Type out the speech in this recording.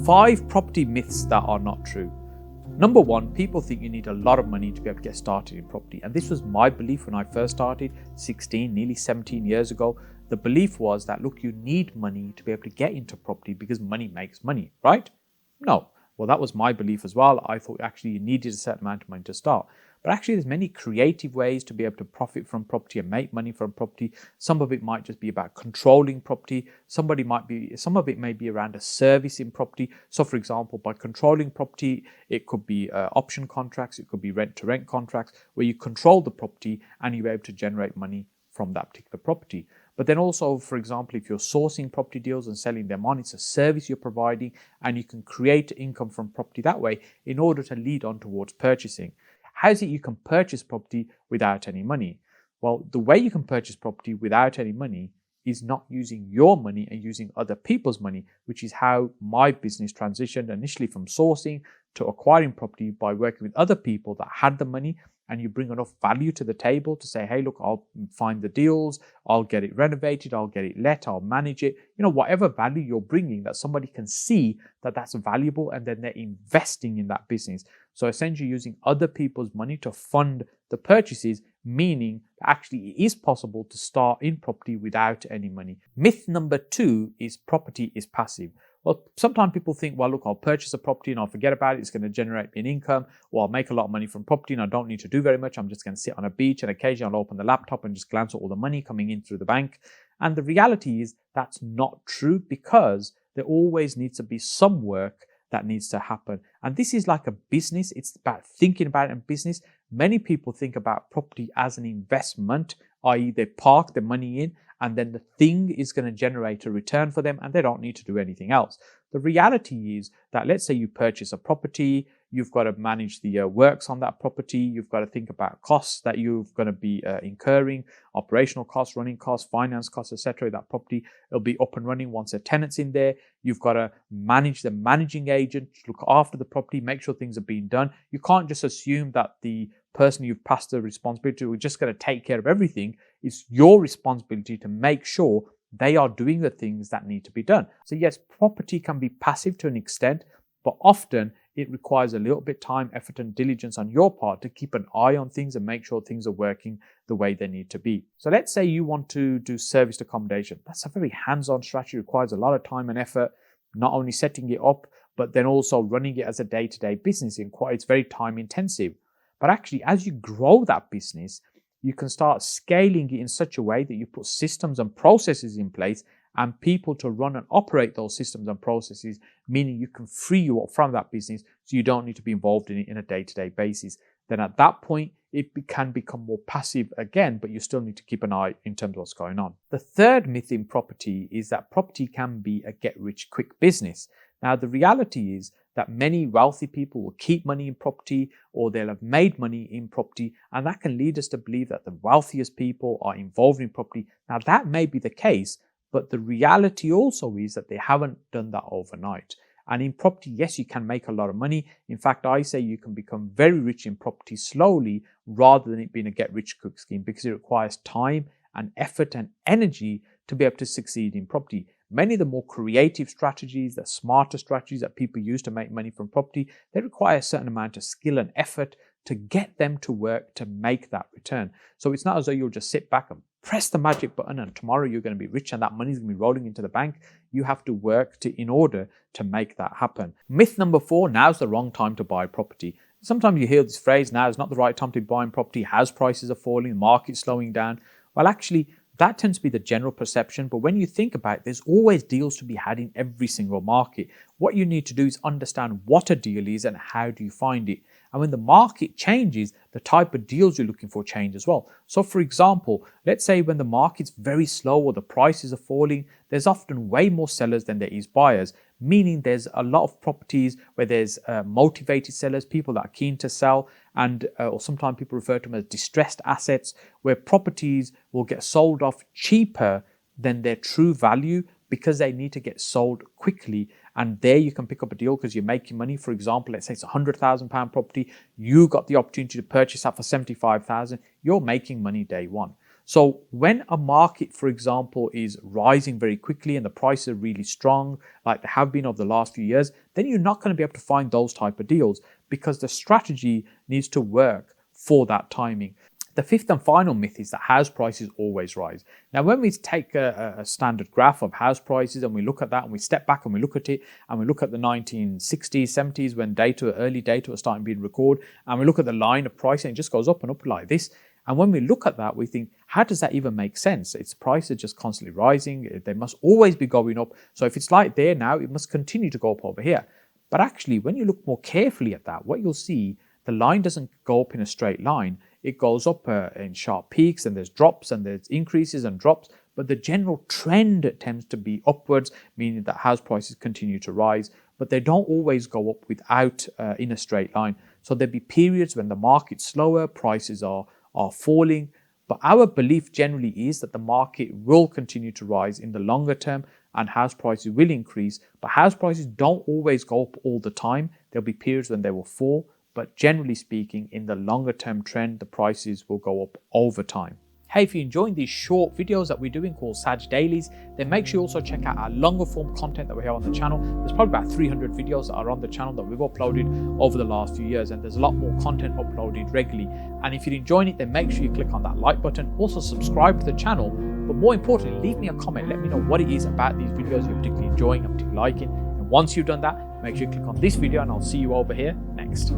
5 property myths that are not true. Number 1, people think you need a lot of money to be able to get started in property. And this was my belief when I first started 16, nearly 17 years ago. The belief was that, look, you need money to be able to get into property because money makes money, right? No. Well, that was my belief as well. I thought actually you needed a certain amount of money to start. But actually there's many creative ways to be able to profit from property and make money from property. Some of it might just be about controlling property. Some of it may be around a service in property. So for example, by controlling property, it could be option contracts, it could be rent-to-rent contracts, where you control the property and you're able to generate money from that particular property. But then also, for example, if you're sourcing property deals and selling them on, it's a service you're providing and you can create income from property that way in order to lead on towards purchasing. How is it you can purchase property without any money? Well, the way you can purchase property without any money is not using your money and using other people's money, which is how my business transitioned initially from sourcing to acquiring property by working with other people that had the money. And you bring enough value to the table to say, hey, look, I'll find the deals, I'll get it renovated, I'll get it let, I'll manage it. Whatever value you're bringing that somebody can see that that's valuable, and then they're investing in that business. So essentially using other people's money to fund the purchases, meaning that actually it is possible to start in property without any money. Myth number 2 is property is passive. Well, sometimes people think, well, look, I'll purchase a property and I'll forget about it. It's going to generate me an income, or I'll make a lot of money from property and I don't need to do very much. I'm just going to sit on a beach and occasionally I'll open the laptop and just glance at all the money coming in through the bank. And the reality is that's not true, because there always needs to be some work that needs to happen. And this is like a business. It's about thinking about it in business. Many people think about property as an investment, i.e. they park their money in and then the thing is going to generate a return for them and they don't need to do anything else. The reality is that, let's say you purchase a property, you've got to manage the works on that property, you've got to think about costs that you're going to be incurring, operational costs, running costs, finance costs, etc. That property will be up and running once a tenant's in there. You've got to manage the managing agent, look after the property, make sure things are being done. You can't just assume that the person you've passed the responsibility to is just going to take care of everything. It's your responsibility to make sure they are doing the things that need to be done. So yes, property can be passive to an extent, but often it requires a little bit of time, effort and diligence on your part to keep an eye on things and make sure things are working the way they need to be. So let's say you want to do serviced accommodation. That's a very hands-on strategy, requires a lot of time and effort, not only setting it up, but then also running it as a day-to-day business. It's very time intensive. But actually, as you grow that business, you can start scaling it in such a way that you put systems and processes in place and people to run and operate those systems and processes, meaning you can free you up from that business so you don't need to be involved in it in a day-to-day basis. Then at that point, it can become more passive again, but you still need to keep an eye in terms of what's going on. The third myth in property is that property can be a get-rich-quick business. Now, the reality is that many wealthy people will keep money in property, or they'll have made money in property, and that can lead us to believe that the wealthiest people are involved in property. Now, that may be the case, but the reality also is that they haven't done that overnight. And in property, yes, you can make a lot of money. In fact, I say you can become very rich in property slowly rather than it being a get-rich-quick scheme, because it requires time and effort and energy to be able to succeed in property. Many of the more creative strategies, the smarter strategies that people use to make money from property, they require a certain amount of skill and effort to get them to work to make that return. So it's not as though you'll just sit back and press the magic button and tomorrow you're going to be rich and that money is going to be rolling into the bank. You have to work in order to make that happen. Myth number 4, now's the wrong time to buy property. Sometimes you hear this phrase, now is not the right time to be buying property, house prices are falling, the market's slowing down. Well, actually, that tends to be the general perception, but when you think about it, there's always deals to be had in every single market. What you need to do is understand what a deal is and how do you find it. And when the market changes, the type of deals you're looking for change as well. So for example, let's say when the market's very slow or the prices are falling, there's often way more sellers than there is buyers, meaning there's a lot of properties where there's motivated sellers, people that are keen to sell, and or sometimes people refer to them as distressed assets, where properties will get sold off cheaper than their true value because they need to get sold quickly. And there you can pick up a deal because you're making money. For example, let's say it's £100,000 property. You got the opportunity to purchase that for £75,000. You're making money day one. So when a market, for example, is rising very quickly and the prices are really strong, like they have been over the last few years, then you're not going to be able to find those type of deals because the strategy needs to work for that timing. The fifth and final myth is that house prices always rise. Now, when we take a standard graph of house prices and we look at that and we step back and we look at it and we look at the 1960s, 70s when early data was starting being recorded, and we look at the line of pricing, it just goes up and up like this. And when we look at that, we think, how does that even make sense? Its prices are just constantly rising. They must always be going up. So if it's like there now, it must continue to go up over here. But actually, when you look more carefully at that, what you'll see, the line doesn't go up in a straight line. It goes up in sharp peaks, and there's drops and there's increases and drops. But the general trend tends to be upwards, meaning that house prices continue to rise, but they don't always go up without in a straight line. So there'll be periods when the market's slower, prices are falling. But our belief generally is that the market will continue to rise in the longer term and house prices will increase. But house prices don't always go up all the time. There'll be periods when they will fall. But generally speaking, in the longer term trend, the prices will go up over time. Hey, if you're enjoying these short videos that we're doing called Saj Dailies, then make sure you also check out our longer form content that we have on the channel. There's probably about 300 videos that are on the channel that we've uploaded over the last few years, and there's a lot more content uploaded regularly. And if you're enjoying it, then make sure you click on that like button. Also subscribe to the channel, but more importantly, leave me a comment. Let me know what it is about these videos you're particularly enjoying and particularly liking. And once you've done that, make sure you click on this video and I'll see you over here next.